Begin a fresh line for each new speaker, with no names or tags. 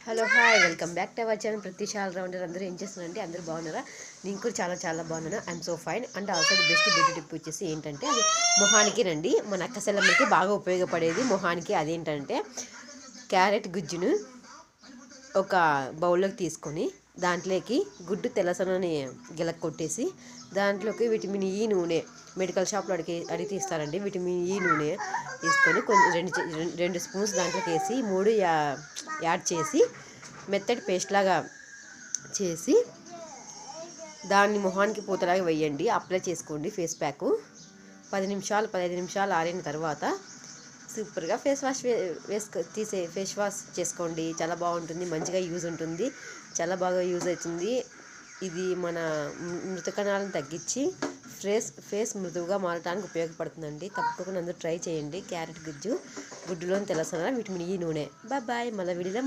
Hello hi welcome back to our channel Pratish all rounder. అందరూ ఏం చేస్తున్నారంటే అందరూ బాగున్నారా? నేను కూడా చాలా చాలా బాగున్నాను. I'm so fine. And also best beauty tip వచ్చేసి ఏంటంటే అది మొహానికి రండి, మన అక్కసెల్లమ్మకి బాగా ఉపయోగపడేది మొహానికి. అదేంటంటే క్యారెట్ గుజ్జును ఒక బౌల్లోకి తీసుకొని దాంట్లోకి గుడ్డు తెల్లసనని గిలక కొట్టేసి దాంట్లోకి విటమిన్ ఈ నూనె మెడికల్ షాప్లో అడిగి తీస్తారండి. విటమిన్ ఈ నూనె తీసుకొని కొంచెం రెండు స్పూన్స్ దాంట్లోకి వేసి మూడు యాడ్ చేసి మెత్తటి పేస్ట్ లాగా చేసి దాన్ని మొహానికి పూతలాగా వేయండి. అప్లై చేసుకోండి ఫేస్ ప్యాక్. 15 నిమిషాలు ఆరిన తర్వాత సూపర్గా ఫేస్ వాష్ చేసుకోండి. చాలా బాగుంటుంది, మంచిగా యూజ్ ఉంటుంది, చాలా బాగా యూజ్ అవుతుంది. ఇది మన మృతకణాలను తగ్గించి ఫేస్ మృదువుగా మారడానికి ఉపయోగపడుతుందండి. తప్పకుండా అందరూ ట్రై చేయండి. క్యారెట్ గుడ్డులోని తెల్లసన విటమిన్ ఈ నూనె. బాయ్. మళ్ళీ వీడియోలో